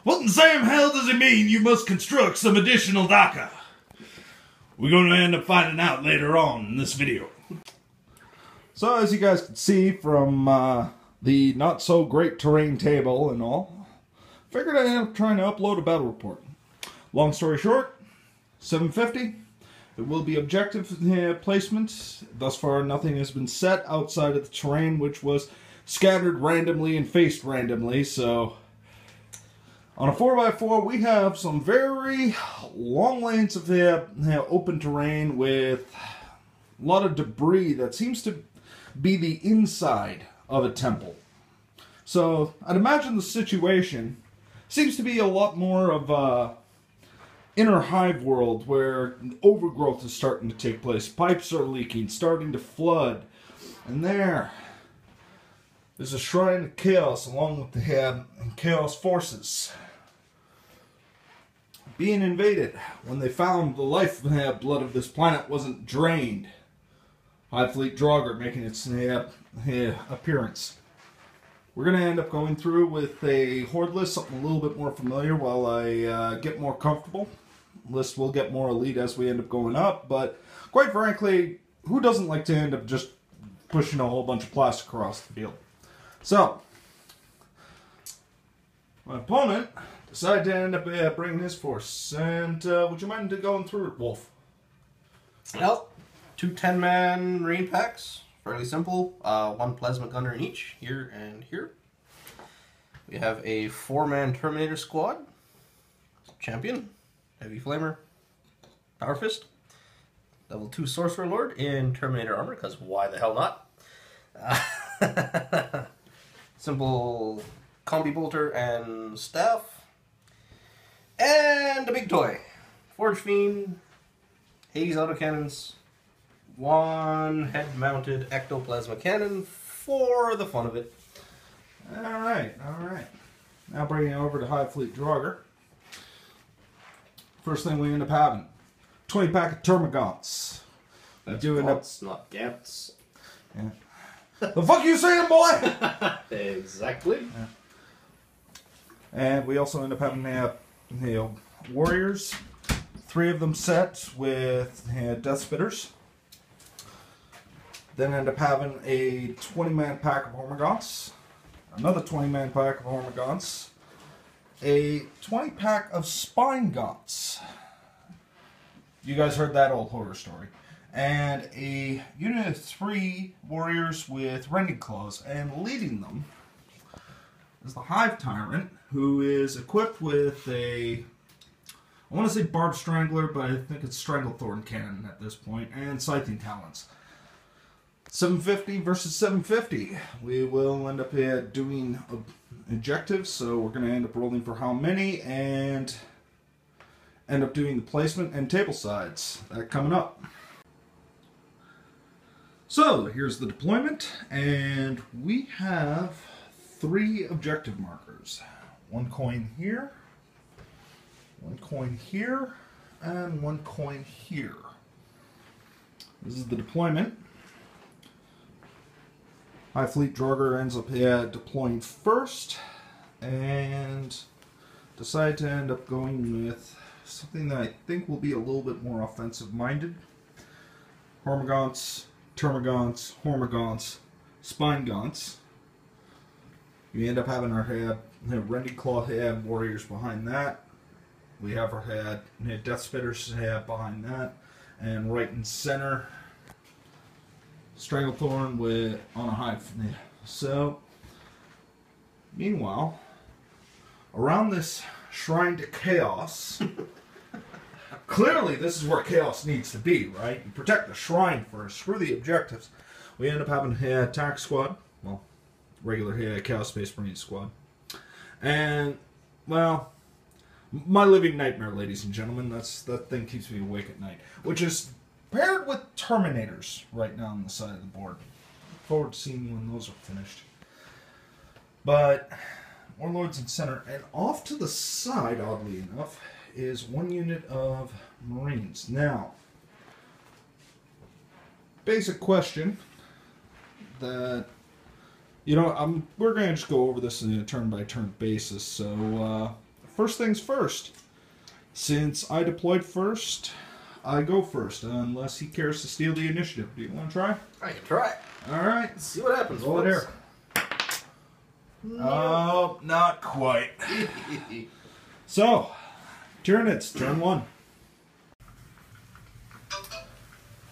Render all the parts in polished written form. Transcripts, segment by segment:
What in Sam hell does it mean you must construct some additional Draugher? We're going to end up finding out later on in this video. So as you guys can see from the not so great terrain table and all, figured I'd end up trying to upload a battle report. Long story short, 750. It will be objective placement. Thus far nothing has been set outside of the terrain, which was scattered randomly and faced randomly. So on a 4x4 we have some very long lanes of open terrain with a lot of debris that seems to be the inside of a temple. So I'd imagine the situation seems to be a lot more of a inner hive world where overgrowth is starting to take place. Pipes are leaking, starting to flood. And there's a shrine of chaos along with the chaos forces being invaded when they found the life blood of this planet wasn't drained. Hive Fleet Draugher making its appearance. We're going to end up going through with a horde list, something a little bit more familiar while I get more comfortable. List will get more elite as we end up going up, but quite frankly, who doesn't like to end up just pushing a whole bunch of plastic across the field? So, my opponent decided to end up bringing his force, and would you mind going through it, Wolf? Well, 2 10-man rain packs, fairly simple. 1 plasma gunner in each, here and here. We have a 4-man Terminator squad, champion, heavy flamer, power fist, level 2 sorcerer lord in Terminator armor, because why the hell not? Simple combi bolter and staff, and a big toy, Forge Fiend, Hades autocannons, 1 head-mounted ectoplasma cannon for the fun of it. Alright, alright. Now bringing it over to Hive Fleet Draugher. First thing we end up having, 20 pack of termagants. That's doing Gaunt's, not Gant's. Yeah. The fuck you saying, boy? Exactly. Yeah. And we also end up having warriors. 3 of them set with death spitters. Then end up having a 20-man pack of hormagaunts. Another 20-man pack of hormagaunts. A 20 pack of spine gaunts. You guys heard that old horror story. And a unit of 3 warriors with rending claws, and leading them is the Hive Tyrant, who is equipped with a, I want to say Barbed Strangler, but I think it's Stranglethorn Cannon at this point, and Scything Talons. 750 versus 750. We will end up doing objectives, so we're going to end up rolling for how many, and end up doing the placement and table sides. That coming up. So, here's the deployment, and we have 3 objective markers. 1 coin here, 1 coin here, and 1 coin here. This is the deployment. Hive Fleet Draugher ends up deploying first, and decide to end up going with something that I think will be a little bit more offensive-minded. Hormagaunts, termagants, hormagaunts, spine gaunts. We end up having our rending claw warriors behind that. We have our death spitters behind that, and right in center, Stranglethorn on a hive. So, meanwhile, around this shrine to chaos, clearly this is where chaos needs to be, right? You protect the shrine first, screw the objectives. We end up having an attack squad, well, regular Chaos Space Marine squad. And, well, my living nightmare, ladies and gentlemen, that thing keeps me awake at night, which is paired with Terminators right now on the side of the board. Look forward to seeing when those are finished. But Warlords in center, and off to the side, oddly enough, is 1 unit of Marines. Now, basic question that, you know, we're going to just go over this in a turn-by-turn basis. So, first things first. Since I deployed first, I go first, unless he cares to steal the initiative. Do you want to try? I can try. Alright. Let's see what happens. Roll it here. Oh, not quite. So, Tyranids, turn 1.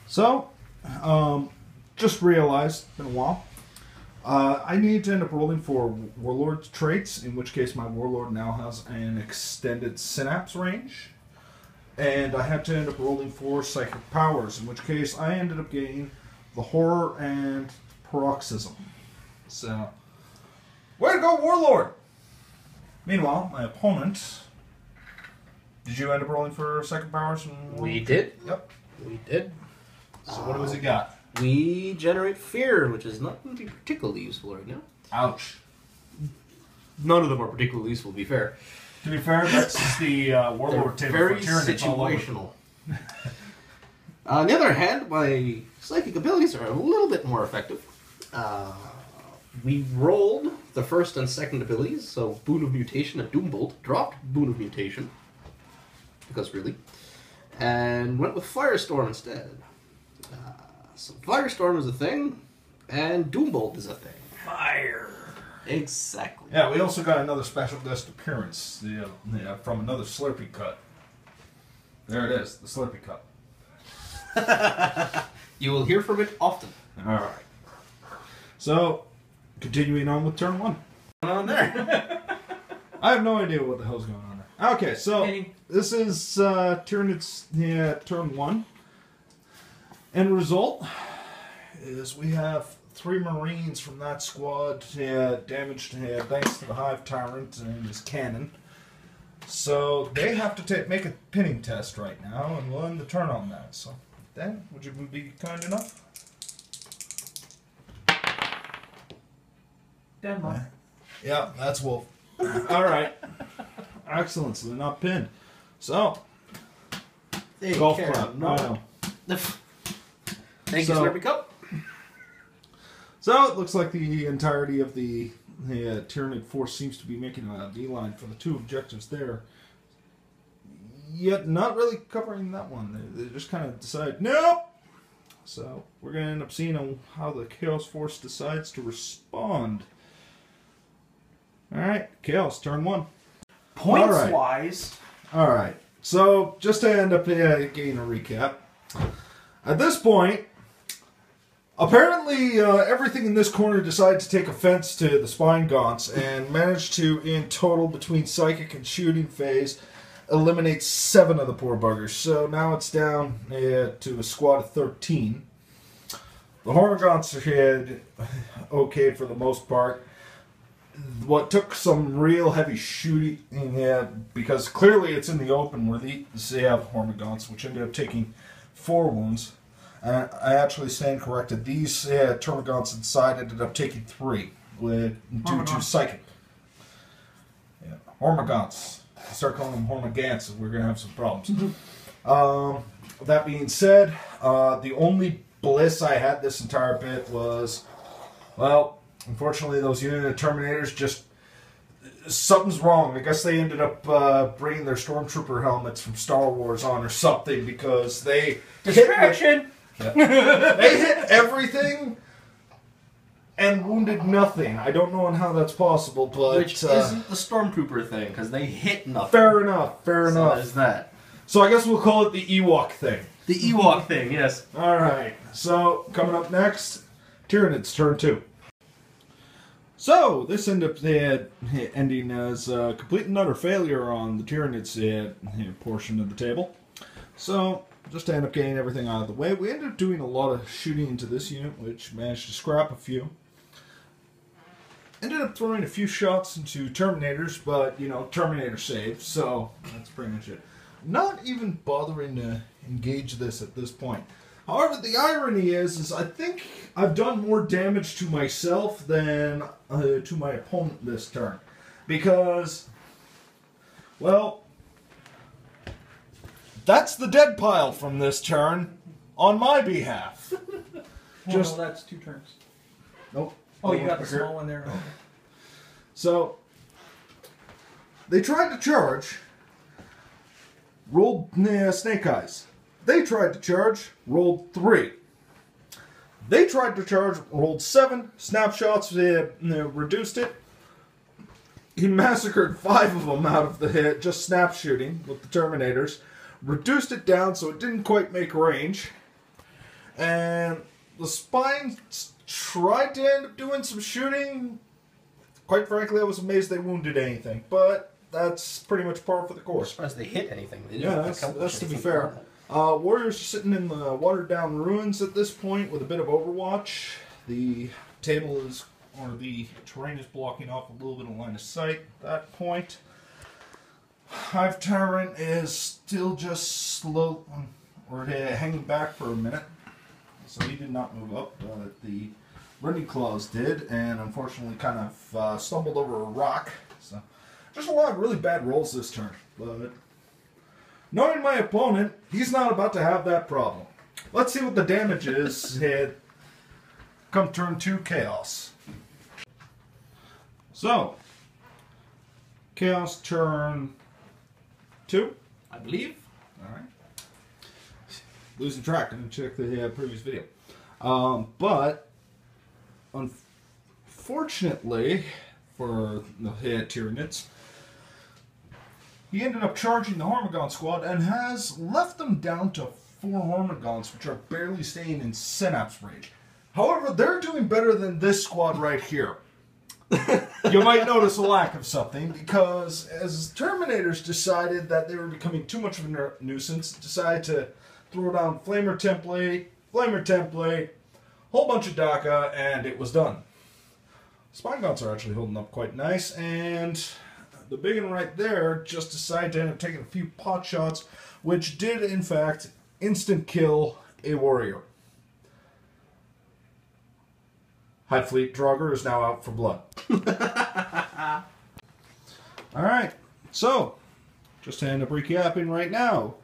So, just realized, it's been a while, I need to end up rolling for Warlord's traits, in which case my Warlord now has an extended synapse range. And I had to end up rolling for Psychic Powers, in which case I ended up getting the Horror and Paroxysm. So, way to go, Warlord! Meanwhile, my opponent... Did you end up rolling for Psychic Powers? We did. Yep. We did. So what has he got? We generate fear, which is not going to be particularly useful right now. Ouch. None of them are particularly useful, to be fair. To be fair, that's the Warlord table Very for Tyranids all over. situational. On the other hand, my psychic abilities are a little bit more effective. We rolled the first and second abilities, so Boon of Mutation and Doombolt, dropped Boon of Mutation, because really, and went with Firestorm instead. So Firestorm is a thing, and Doombolt is a thing. Fire. Exactly. Yeah, we also got another special guest appearance from another Slurpee cut. There it is, the Slurpee cut. You will hear from it often. Alright. So, continuing on with turn 1. What's going on there? I have no idea what the hell's going on there. Okay, so this is Tyranids turn 1. End result is we have 3 Marines from that squad damaged thanks to the Hive Tyrant and his cannon. So they have to make a pinning test right now, and we'll end the turn on that. So, Dan, would you be kind enough? Denmark. Yeah, that's Wolf. Alright. Excellent, so they're not pinned. So, golf club. No. I know. Thank you, Slurpee Cup. So it looks like the entirety of the Tyranid force seems to be making a beeline for the 2 objectives there. Yet not really covering that one. They just kind of decide, nope! So we're going to end up seeing how the Chaos Force decides to respond. Alright, Chaos, turn 1. Points-wise... Alright, so just to end up getting a recap. At this point, apparently everything in this corner decided to take offense to the Spine Gaunts and managed to, in total, between Psychic and Shooting phase, eliminate 7 of the poor buggers. So now it's down to a squad of 13. The Hormagaunts are okay for the most part. What took some real heavy shooting, because clearly it's in the open where they have Hormagaunts, which ended up taking 4 wounds. I actually stand corrected. These Termagants inside ended up taking 3 due to Psychic. Yeah. Hormagaunts. Start calling them Hormagants, and we're going to have some problems. That being said, the only bliss I had this entire bit was, well, unfortunately those unit of Terminators just... Something's wrong. I guess they ended up bringing their Stormtrooper helmets from Star Wars on or something, because they... Distraction! They hit everything and wounded nothing. I don't know how that's possible, but... Which isn't the Stormtrooper thing, because they hit nothing. Fair enough, fair So enough. there's that. So I guess we'll call it the Ewok thing. The Ewok thing, yes. Alright, so coming up next, Tyranids turn 2. So, this ended up ending as a complete and utter failure on the Tyranids portion of the table. So, just to end up getting everything out of the way, we ended up doing a lot of shooting into this unit, which managed to scrap a few. Ended up throwing a few shots into Terminators, but, you know, Terminator saved, so that's pretty much it. Not even bothering to engage this at this point. However, the irony is I think I've done more damage to myself than to my opponent this turn. Because, well, that's the dead pile from this turn on my behalf. No, that's 2 turns. Nope. Oh, you got the small one there. Okay. So, They tried to charge, rolled snake eyes. They tried to charge, rolled 3. They tried to charge, rolled 7. Snapshots, reduced it. He massacred 5 of them out of the hit, just snap shooting with the Terminators. Reduced it down so it didn't quite make range. And the Spines tried to end up doing some shooting. Quite frankly, I was amazed they wounded anything. But that's pretty much par for the course. I'm surprised they hit anything. They Yeah, that's to be fair. Warriors are sitting in the watered-down ruins at this point with a bit of Overwatch. The table is, or the terrain is blocking off a little bit of line of sight at that point. Hive Tyrant is still just slow, or hanging back for a minute. So he did not move up, but the Running Claws did, and unfortunately kind of stumbled over a rock. So just a lot of really bad rolls this turn, but knowing my opponent, he's not about to have that problem. Let's see what the damage is come turn 2 Chaos. So, Chaos turn 2, I believe. Alright. Losing track, I didn't check the previous video. But, unfortunately, for the Tyranids, he ended up charging the Hormagon squad and has left them down to 4 Hormagons, which are barely staying in Synapse range. However, they're doing better than this squad right here. You might notice a lack of something, because as Terminators decided that they were becoming too much of a nuisance, decided to throw down Flamer template, whole bunch of DACA, and it was done. Spine Gaunts are actually holding up quite nice, and the big one right there just decided to end up taking a few pot shots, which did, in fact, instant kill a warrior. Hive Fleet Draugher is now out for blood. Alright, so, just to end up recapping right now,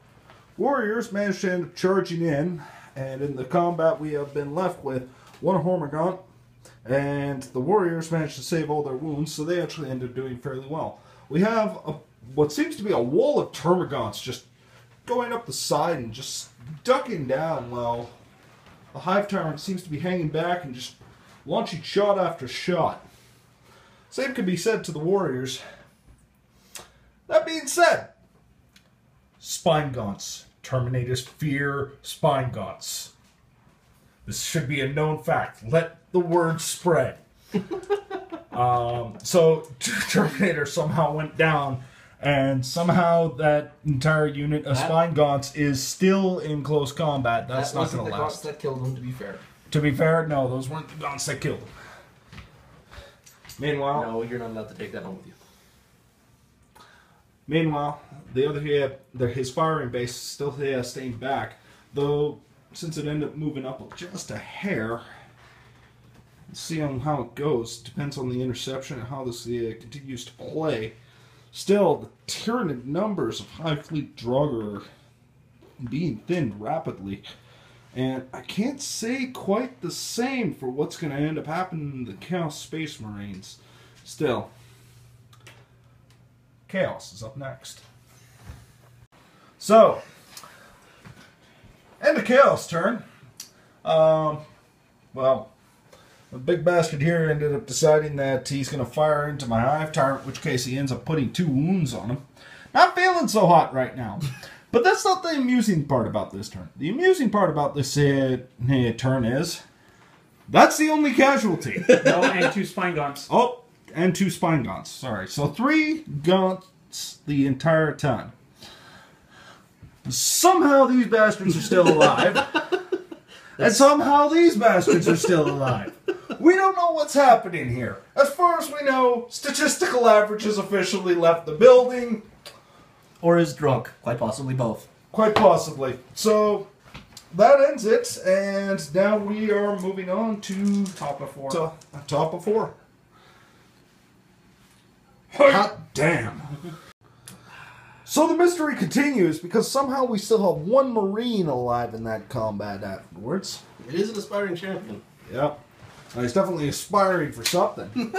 warriors managed to end up charging in, and in the combat we have been left with 1 Hormagon, and the warriors managed to save all their wounds, so they actually ended up doing fairly well. We have what seems to be a wall of Termagants just going up the side and just ducking down while the Hive Tyrant seems to be hanging back and just launching shot after shot. Same could be said to the warriors. That being said, Spine Gaunts. Terminators fear Spine Gaunts. This should be a known fact. Let the word spread. So Terminator somehow went down, and somehow that entire unit of Spine Gaunts is still in close combat. That's not going to last. That killed him, to be fair. To be fair, no, those weren't the Gaunts that killed him. Meanwhile, no, you're not allowed to take that home with you. Meanwhile, the other his firing base is still staying back, though since it ended up moving up just a hair. Let's see on how it goes. Depends on the interception and how this continues to play. Still, the Tyranid numbers of Hive Fleet Draugher are being thinned rapidly. And I can't say quite the same for what's going to end up happening in the Chaos Space Marines. Still, Chaos is up next. So, end of Chaos turn. Well, the big bastard here ended up deciding that he's going to fire into my Hive Tyrant, in which case he ends up putting 2 wounds on him. Not feeling so hot right now. But that's not the amusing part about this turn. The amusing part about this turn is, that's the only casualty. No, and 2 Spine Gaunts. Oh, and 2 Spine Gaunts. Sorry. So 3 Gaunts the entire time. Somehow these bastards are still alive. And somehow these bastards are still alive. We don't know what's happening here. As far as we know, statistical average has officially left the building. Or is drunk. Quite possibly both. Quite possibly. So, that ends it, and now we are moving on to Top of 4. Top of 4. Hot damn. So the mystery continues, because somehow we still have 1 Marine alive in that combat afterwards. It is an aspiring champion. Yep. He's definitely aspiring for something.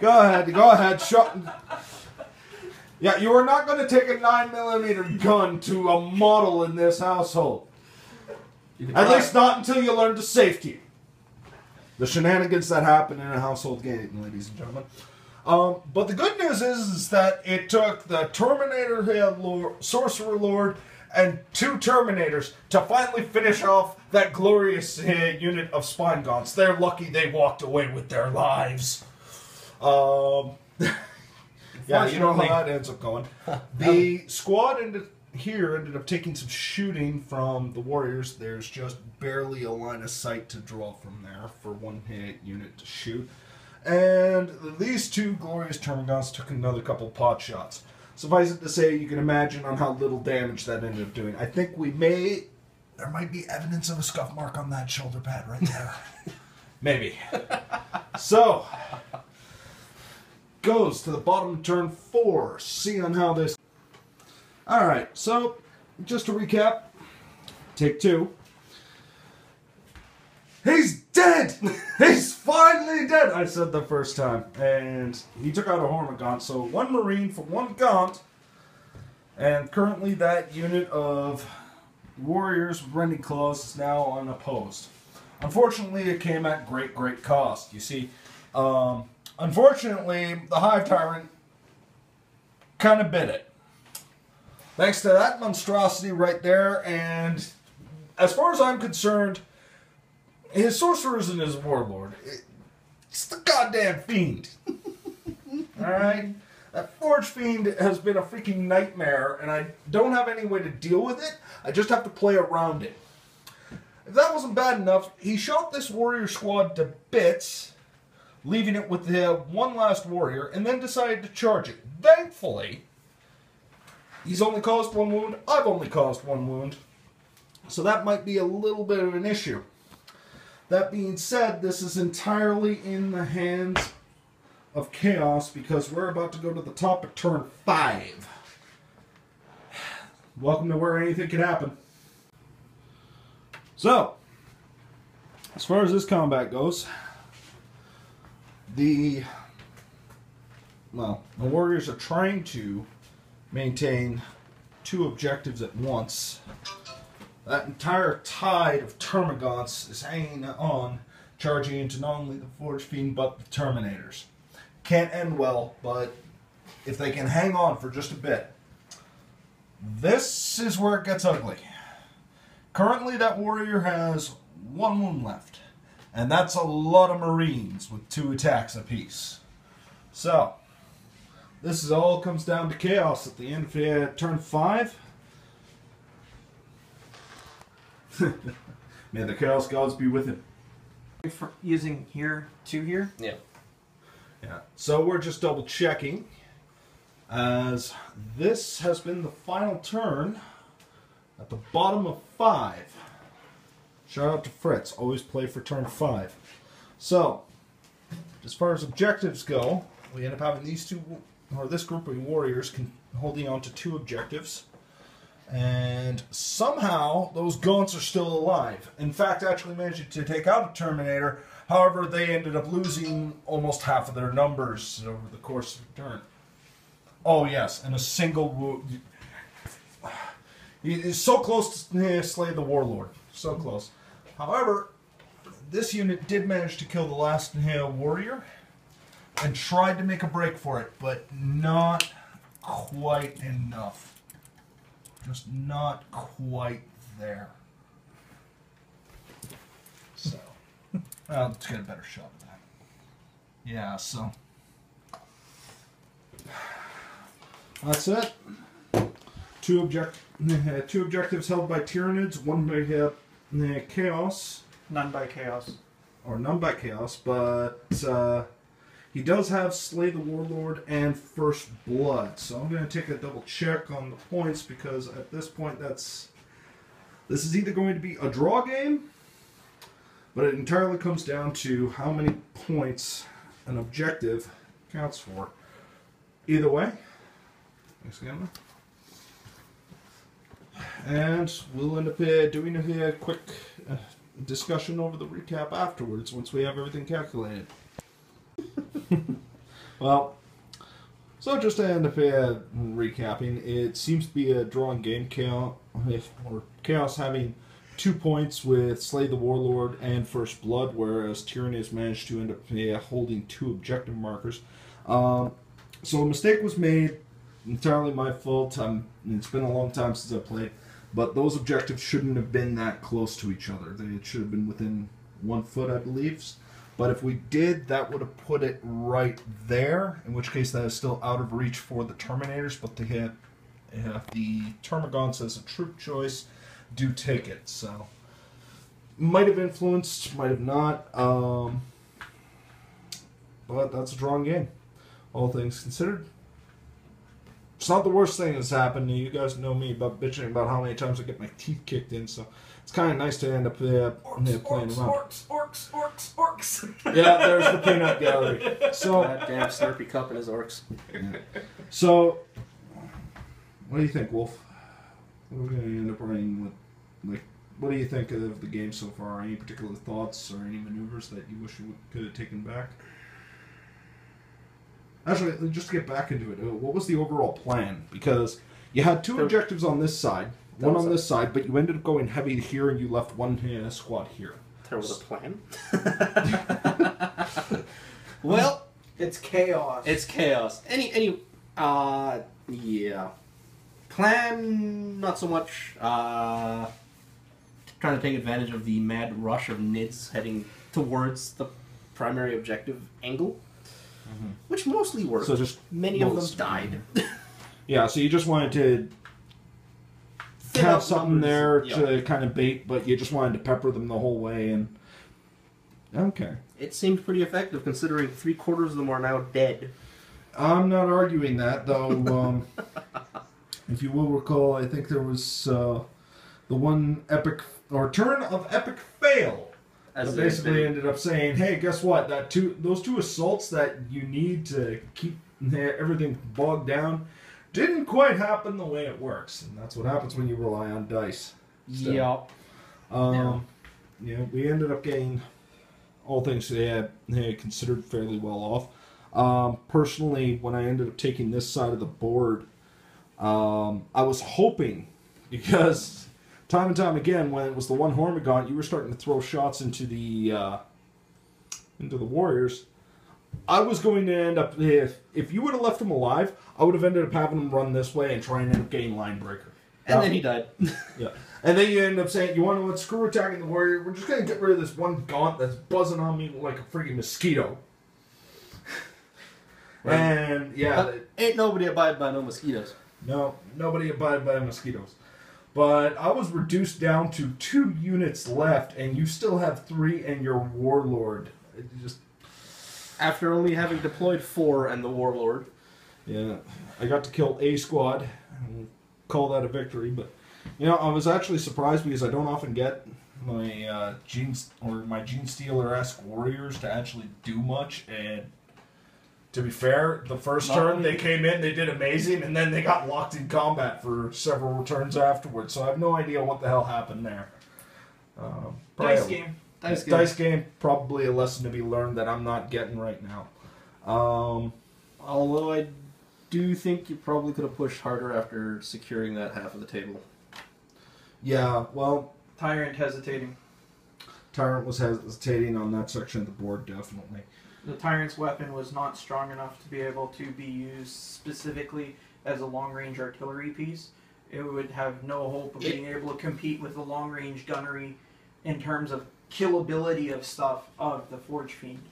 Go ahead, shut. Yeah, you are not going to take a 9mm gun to a model in this household. At least not until you learn to safety. The shenanigans that happen in a household game, ladies and gentlemen. But the good news is that it took the Terminator Lord, Sorcerer Lord and 2 Terminators to finally finish off that glorious unit of Spine Gaunts. They're lucky they walked away with their lives. Yeah, you know how that ends up going. The squad ended up taking some shooting from the Warriors. There's just barely a line of sight to draw from there for one hit unit to shoot. And these 2 glorious Termagants took another couple pot shots. Suffice it to say, you can imagine on how little damage that ended up doing. I think there might be evidence of a scuff mark on that shoulder pad right there. Maybe. So, goes to the bottom of turn 4. See on how this... Alright, so, just to recap. Take 2. He's dead! He's finally dead! I said the first time. And he took out a Hormagaunt, so 1 Marine for 1 Gaunt. And currently that unit of Warriors with Rending Claws is now unopposed. Unfortunately, it came at great cost. You see, unfortunately, the Hive Tyrant kind of bit it. Thanks to that monstrosity right there, and as far as I'm concerned, his sorcerers and his warlord, it's the goddamn fiend. Alright? That Forge Fiend has been a freaking nightmare, and I don't have any way to deal with it. I just have to play around it. If that wasn't bad enough, he shot this warrior squad to bits, leaving it with the one last warrior, and then decided to charge it. Thankfully, he's only caused 1 wound. I've only caused 1 wound. So that might be a little bit of an issue. That being said, this is entirely in the hands of Chaos because we're about to go to the top of turn 5. Welcome to where anything can happen. So, as far as this combat goes, the Warriors are trying to maintain 2 objectives at once. That entire tide of Termagants is hanging on, charging into not only the Forge Fiend, but the Terminators. Can't end well, but if they can hang on for just a bit. This is where it gets ugly. Currently, that warrior has 1 wound left. And that's a lot of Marines with 2 attacks apiece. So, this all comes down to chaos at the end of turn 5. May the Chaos Gods be with him. Using here to here? Yeah. Yeah. So we're just double checking, as this has been the final turn at the bottom of 5. Shout out to Fritz. Always play for turn 5. So, as far as objectives go, we end up having this group of warriors holding on to 2 objectives. And somehow, those Gaunts are still alive. In fact, actually managed to take out a Terminator. However, they ended up losing almost half of their numbers over the course of the turn. Oh yes, and a single wound. He is so close to slay the Warlord. So close. However, this unit did manage to kill the last warrior and tried to make a break for it, but not quite enough. Just not quite there. So, let's get a better shot of that. Yeah, so that's it. 2 objectives held by Tyranids, 1 by Chaos. None by Chaos. Or none by Chaos, but he does have Slay the Warlord and First Blood. So I'm going to take a double check on the points because at this point this is either going to be a draw game, but it entirely comes down to how many points an objective counts for. Either way, thanks again. And we'll end up doing a quick discussion over the recap afterwards once we have everything calculated. Well, so just to end up recapping, it seems to be a drawing game. Chaos having 2 points with Slay the Warlord and First Blood, whereas Tyranids managed to end up holding 2 objective markers. So a mistake was made, entirely my fault. It's been a long time since I played, but those objectives shouldn't have been that close to each other. They should have been within 1 foot, I believe. But if we did, that would have put it right there, in which case that is still out of reach for the Terminators, but they have the Termagants as a troop choice, do take it. So, might have influenced, might have not, but that's a drawn game, all things considered. It's not the worst thing that's happened. You guys know me about bitching about how many times I get my teeth kicked in, so it's kind of nice to end up playing around. Orcs. Yeah, there's the peanut gallery. So, Goddamn Slurpee Cup and his orcs. yeah. So, what do you think, Wolf? What are we going to end up running with? Like, what do you think of the game so far? Any particular thoughts or any maneuvers that you wish you could have taken back? Actually, just to get back into it, what was the overall plan? Because you had 2 objectives on this side, one on this side, but you ended up going heavy here and you left 1 squad here. There was a plan. Well, it's chaos. It's chaos. Yeah. Plan, not so much. Trying to take advantage of the mad rush of Nids heading towards the primary objective angle, which mostly worked. So just many of them died. Yeah, so you just wanted to Fill have up something numbers. there to kind of bait, but you just wanted to pepper them the whole way, and okay. It seemed pretty effective considering 3/4 of them are now dead. I'm not arguing that, though. If you will recall, I think there was the one epic or turn of epic fail As that basically ended up saying, "Hey, guess what? Those 2 assaults that you need to keep everything bogged down didn't quite happen the way it works, and that's what happens when you rely on dice." Yep. Yeah, we ended up getting all things they had considered fairly well off. Personally, when I ended up taking this side of the board, I was hoping, because time and time again, when it was the one Hormigaunt, you were starting to throw shots into the warriors. I was going to end up, if you would have left him alive, I would have ended up having him run this way and try and end up getting line breaker. And then he died. Yeah. And then you end up saying, you want to screw attacking the warrior, we're just going to get rid of this one gaunt that's buzzing on me like a freaking mosquito. Right. And, yeah. Ain't nobody abide by no mosquitoes. No, nobody abided by mosquitoes. But I was reduced down to 2 units left, and you still have 3 and your warlord. It just... After only having deployed 4 and the warlord. Yeah, I got to kill a squad. And call that a victory, but I was actually surprised because I don't often get my Gene Stealer-esque warriors to actually do much, and to be fair, the first turn they came in, they did amazing, and then they got locked in combat for several turns afterwards, so I have no idea what the hell happened there. Dice game. Dice game, probably a lesson to be learned that I'm not getting right now. Although I do think you probably could have pushed harder after securing that half of the table. Yeah, well... Tyrant hesitating. Tyrant was hesitating on that section of the board, definitely. The Tyrant's weapon was not strong enough to be able to be used specifically as a long-range artillery piece. It would have no hope of being able to compete with the long-range gunnery in terms of killability of stuff of the Forge Fiend.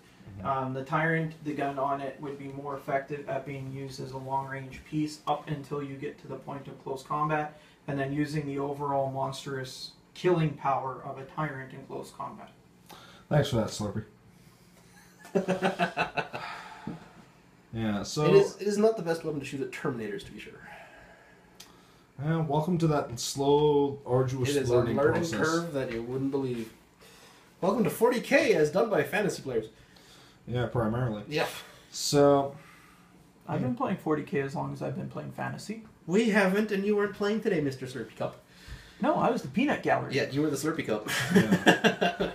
The Tyrant, the gun on it, would be more effective at being used as a long-range piece up until you get to the point of close combat, and then using the overall monstrous killing power of a Tyrant in close combat. Thanks for that, Slurpee. Yeah, so... It is not the best weapon to shoot at Terminators, to be sure. Welcome to that slow, arduous learning process. It is a learning curve that you wouldn't believe. Welcome to 40K as done by fantasy players. Yeah, primarily. Yeah. So... I've been playing 40K as long as I've been playing fantasy. We haven't, and you weren't playing today, Mr. Slurpee Cup. No, I was the peanut gallery. Yeah, you were the Slurpee Cup. Yeah.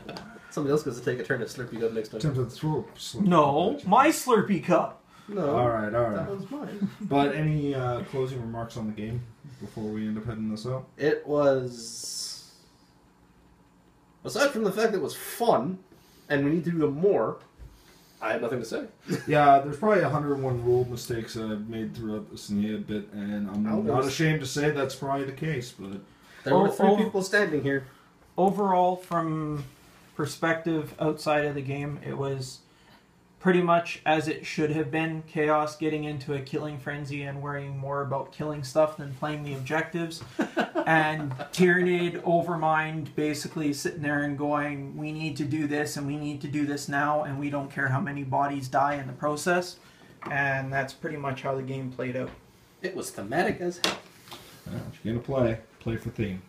Somebody else gets to take a turn at Slurpee Cup next time. Tempted to throw Slurpee. No, my Slurpee cup. No. All right. That one's mine. But any closing remarks on the game before we end up heading this out? It was... Aside from the fact that it was fun, and we need to do more, I have nothing to say. Yeah, there's probably 101 rule mistakes that I've made throughout this bit, and I'm not ashamed to say that's probably the case, but... There were 3 people standing here. Overall, from perspective outside of the game, it was pretty much as it should have been. Chaos getting into a killing frenzy and worrying more about killing stuff than playing the objectives. And Tyranid Overmind basically sitting there and going, we need to do this and we need to do this now and we don't care how many bodies die in the process. And that's pretty much how the game played out. It was thematic as hell. If you're going to play for theme.